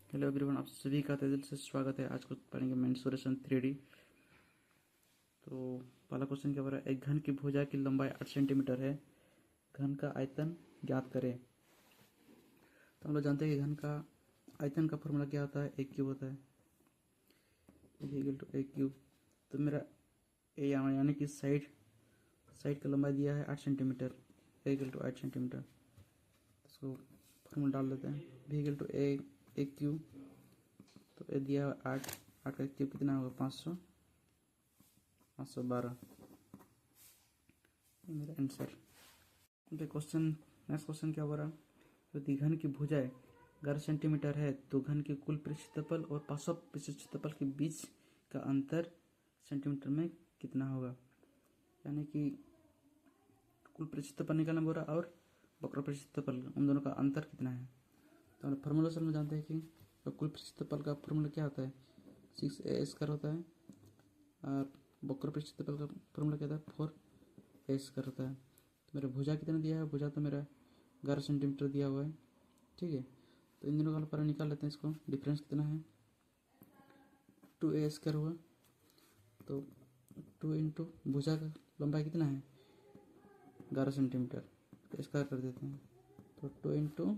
Hello everyone, आप सभी का तहे दिल से स्वागत है। आज को पढ़ेंगे मेंसुरेशन 3D। तो पहला क्वेश्चन क्या बोल रहा है, एक घन की भुजा की लंबाई 8 सेंटीमीटर है, घन का आयतन ज्ञात करें। तो हम लोग जानते हैं कि घन का आयतन का फॉर्मूला क्या होता है, एक क्यूब होता है, इक्वल टू एक क्यूब। तो मेरा ए यानी कि साइड का लंबाई दिया है 8 सेंटीमीटर, इक्वल टू 8 सेंटीमीटर। इसको फॉर्मूला डाल देते हैं, भी इक्वल टू एक क्यूब। तो ये दिया है 8 का क्यूब कितना होगा, 512। ये मेरा आंसर। क्वेश्चन नेक्स्ट क्वेश्चन क्या हो रहा है, यदि घन की भुजाएं 11 सेंटीमीटर है तो घन के कुल पृष्ठ क्षेत्रफल और 500 पृष्ठ क्षेत्रफल के बीच का अंतर सेंटीमीटर में कितना होगा। यानी कि कुल पृष्ठ क्षेत्रफल निकालना बोल रहा और वक्र पृष्ठ क्षेत्रफल, उन दोनों का अंतर कितना है। तो हम फॉर्मूला से हम जानते हैं कि तो कुल पृष्ठ क्षेत्रफल का फॉर्मूला क्या होता है, 6a² होता है, और वक्र पृष्ठ क्षेत्रफल का फॉर्मूला क्या होता है, 4a² होता है। तो मेरा भुजा कितना दिया है, भुजा तो मेरा 11 सेंटीमीटर दिया हुआ है, ठीक है। तो इन दोनों का पर निकाल लेते हैं, इसको डिफरेंस कितना है, 2a² हुआ। तो 2 इंटू भुजा का लंबाई कितना है, 11 सेंटीमीटर, तो स्क्वायर कर देते हैं। तो 2 इंटू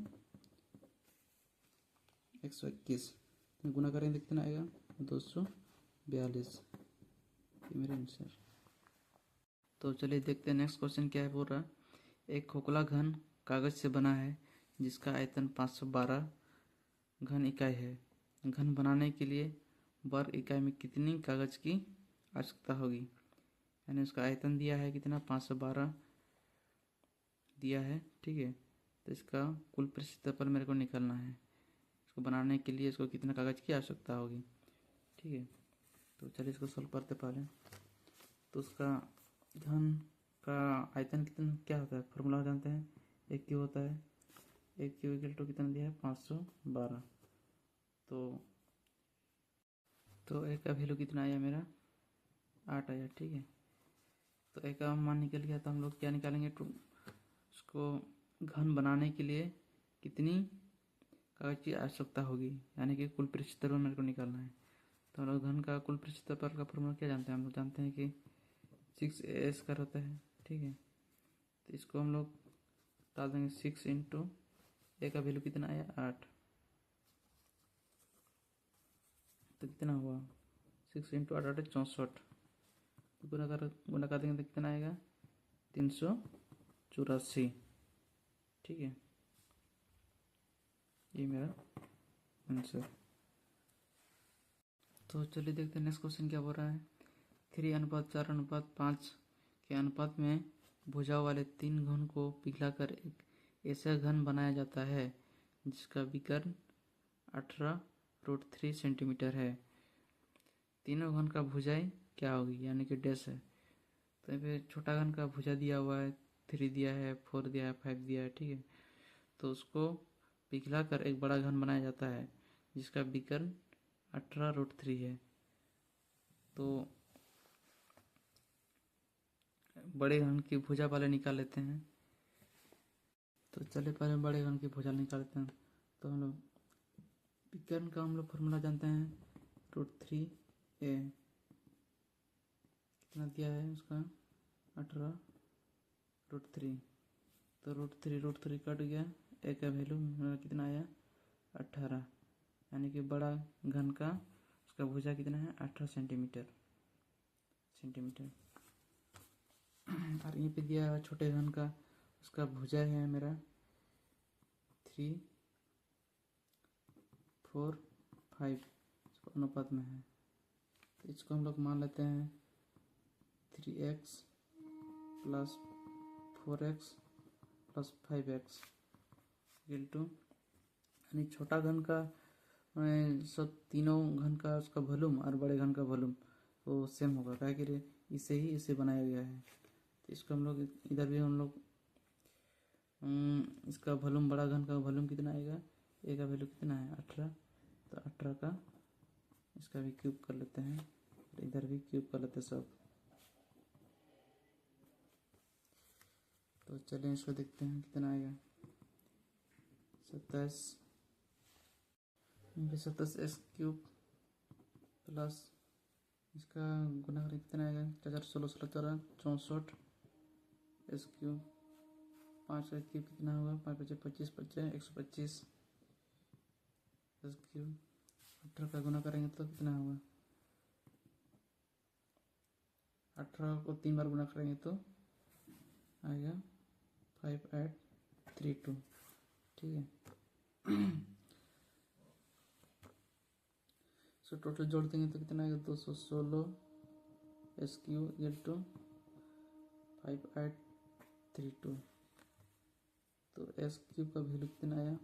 121 गुना करेंगे तो कितना आएगा, 242। ये मेरा आंसर। तो चलिए देखते हैं नेक्स्ट क्वेश्चन क्या है। बोल रहा एक खोखला घन कागज से बना है जिसका आयतन 512 घन इकाई है। घन बनाने के लिए वर्ग इकाई में कितनी कागज की आवश्यकता होगी। यानी उसका आयतन दिया है कितना, 512 दिया है, ठीक है। तो इसका कुल पृष्ठ क्षेत्रफल मेरे को निकालना है। इसको बनाने के लिए इसको कितना कागज की आवश्यकता होगी, ठीक है। तो चलिए इसको सॉल्व करते पहले। तो उसका घन का आयतन कितना क्या होता है, फॉर्मूला जानते हैं, एक क्यू होता है, एक क्यू इक्वल टू कितना दिया है, 512। तो एक का वैल्यू कितना आया मेरा, 8 आया, ठीक है। तो एक का मान निकल गया, तो हम लोग क्या निकालेंगे, उसको घन बनाने के लिए कितनी कागज की आवश्यकता होगी, यानी कि कुल पृष्ठ क्षेत्रफल मेरे को निकालना है। तो हम लोग घन का कुल पृष्ठ क्षेत्रफल का फॉर्मूला क्या जानते हैं, हम लोग जानते हैं कि 6a² होता है, ठीक है। तो इसको हम लोग डाल देंगे, 6 इंटू ए का वैल्यू कितना आया, 8। तो कितना हुआ, 6 इंटू 8 8 64। तो गुना कर देंगे तो कितना आएगा, 384, ठीक है। ये मेरा आंसर। तो चलिए देखते हैं नेक्स्ट क्वेश्चन क्या बोल रहा है। 3:4:5 के अनुपात में भुजाओं वाले 3 घन को पिघलाकर एक ऐसा घन बनाया जाता है जिसका विकर्ण 18√3 सेंटीमीटर है। तीनों घन का भुजाएं क्या होगी, यानी कि डैश है। तो यहाँ पे छोटा घन का भुजा दिया हुआ है, 3 दिया है, 4 दिया है, 5 दिया है, ठीक है। तो उसको पिघलाकर एक बड़ा घन बनाया जाता है जिसका विकर्ण 18√3 है। तो बड़े घन की भुजा पहले निकाल लेते हैं। तो चलिए पहले बड़े घन की भुजा निकाल लेते हैं। तो हम लोग विकर्ण का हम लोग फॉर्मूला जानते हैं, √3a कितना दिया है उसका, 18√3। तो √3 कट गया, ए का वैल्यू मेरा कितना आया, 18। यानी कि बड़ा घन का उसका भुजा कितना है, 18 सेंटीमीटर। और ये पे दिया है छोटे घन का, उसका भुजा है मेरा 3, 4, 5 इसको अनुपात में है। तो इसको हम लोग मान लेते हैं 3x plus 4x plus 5x equal to, यानी छोटा घन का सब तीनों घन का उसका वॉल्यूम और बड़े घन का वॉल्यूम वो सेम होगा, क्या कि इसे बनाया गया है। तो इसको हम लोग इधर भी हम लोग इसका वॉल्यूम, बड़ा घन का वॉल्यूम कितना आएगा, ए का वैल्यू कितना है, 18। तो 18 का इसका भी क्यूब कर लेते हैं, इधर भी क्यूब कर लेते हैं सब। तो चलिए इसको देखते हैं कितना आएगा, 27 27 एक्स क्यूब प्लस इसका गुना करें कितना आएगा, 4 16 16 एस क्यूब, 5 एस क्यूब कितना होगा, 5 5 25 25 125 एस क्यूब, 18 का गुना करेंगे तो कितना होगा, 18 को 3 बार गुना करेंगे तो आएगा 5832। ठीक है। सो टोटल जोड़ देंगे तो कितना आएगा, 216 एस क्यू इक्वल टू 5832। तो एस क्यूब का वैल्यू कितना आया,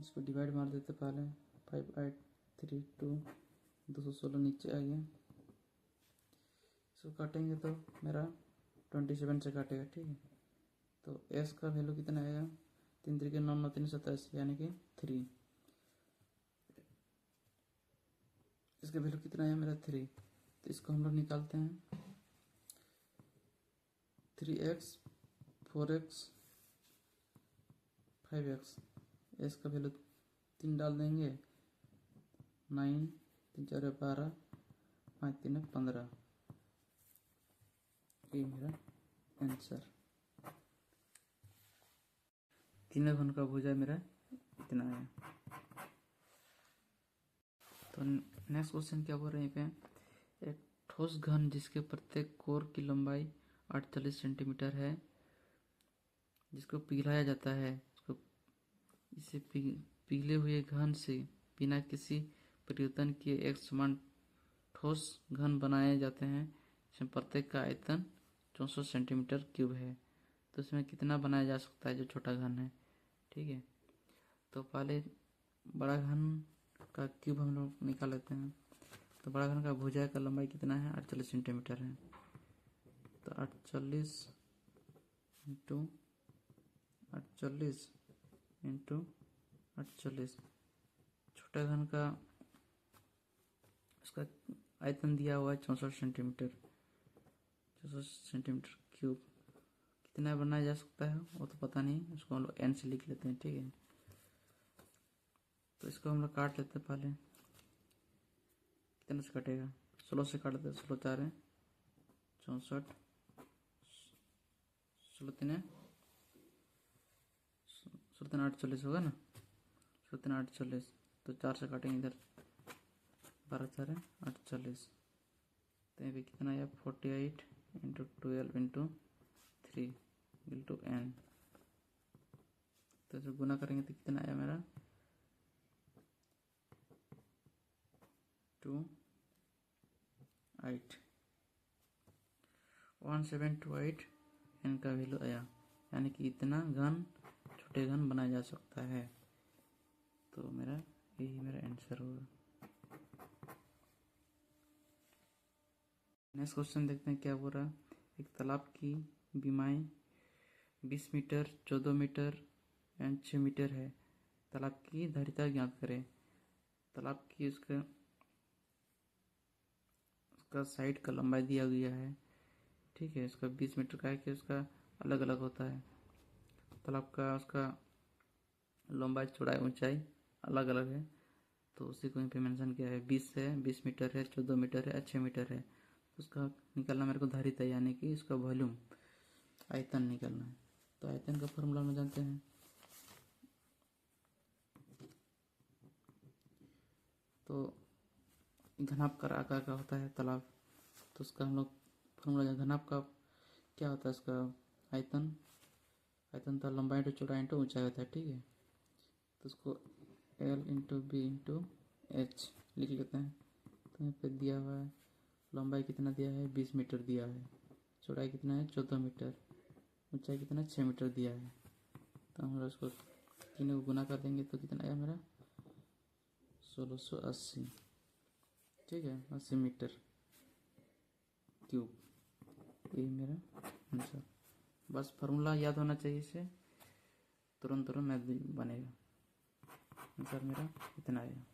इसको डिवाइड मार देते पहले, 5832 216 नीचे आ गया, इसको काटेंगे तो मेरा 27 से काटेगा। ठीक है। तो एस का वैल्यू कितना आएगा, 3 3 9 9 3 27 यानी कि 3। इसका वैल्यू कितना आया मेरा 3। तो इसको हम लोग निकालते हैं, 3x 4x 5x, एस का वैल्यू 3 डाल देंगे, 9 3 4 12 5 3 15, ये मेरा आंसर। तीनों घन का भुजा मेरा इतना है। तो नेक्स्ट क्वेश्चन क्या बोल रहे हैं यहाँ पे, एक ठोस घन जिसके प्रत्येक कोर की लंबाई 48 सेंटीमीटर है, जिसको पिघलाया जाता है, उसको इसे पिघले हुए घन से बिना किसी परिवर्तन किए एक समान ठोस घन बनाए जाते हैं, जिसमें प्रत्येक का आयतन 64 सेंटीमीटर क्यूब है। तो इसमें कितना बनाया जा सकता है जो छोटा घन है। ठीक है। तो पहले बड़ा घन का क्यूब हम लोग निकाल लेते हैं। तो बड़ा घन का भुजा का लंबाई कितना है, 48 सेंटीमीटर है। तो 48 इंटू 48 इंटू 48, छोटा घन का उसका आयतन दिया हुआ है 64 सेंटीमीटर, 64 सेंटीमीटर क्यूब। कितना बनाया जा सकता है वो तो पता नहीं, उसको हम लोग एन से लिख लेते हैं। ठीक है। तो इसको हम लोग काट लेते हैं पहले, कितने से कटेगा, 16 से काट देते हैं, 16 4 64, 16 3 48 होगा ना, 16 48, तो 4 से काटेंगे इधर, 12 4 48, तो यहाँ पे कितना आया 48 इंटू 12 इंटू 3 इंटू n। तो इसे गुना करेंगे तो कितना आया मेरा 2 8 1728 n का वैल्यू आया, यानी कि इतना घन छोटे घन बनाया जा सकता है। तो मेरा यही मेरा आंसर होगा। नेक्स्ट क्वेश्चन देखते हैं क्या बोल रहा है। एक तालाब की बीमाई 20 मीटर 14 मीटर एंड 6 मीटर है। तालाब की धारिता ज्ञात करें। तालाब की उसका साइड का लंबाई दिया गया है। ठीक है। इसका 20 मीटर का है कि उसका अलग अलग होता है। तालाब का उसका लंबाई चौड़ाई ऊंचाई अलग अलग है, तो उसी को यहाँ पे मेंशन किया है। 20 है, 20 मीटर है, 14 मीटर है, 6 मीटर है। तो उसका निकालना मेरे को धारिता, यानी कि इसका वॉल्यूम आयतन निकालना है। तो आयतन का फॉर्मूला हम जानते हैं। तो घनाभ का आकार का होता है तालाब, तो उसका हम लोग फॉर्मूला, घनाभ का क्या होता है, उसका आयतन, आयतन तो लंबाई इंटू चौड़ाई इंटू ऊंचाई होता है। ठीक है। तो उसको L into B into H लिख लेते हैं। तो यहाँ पे दिया हुआ है लंबाई कितना दिया है 20 मीटर दिया है, चौड़ाई कितना है 14 मीटर, ऊंचाई कितना 6 मीटर दिया है। तो हम उसको तीनों को गुना कर देंगे तो कितना आया मेरा 1680। ठीक है, 80 मीटर क्यूब, यही मेरा आंसर। बस फार्मूला याद होना चाहिए, इसे तुरंत मैथ बनेगा। आंसर मेरा इतना आया।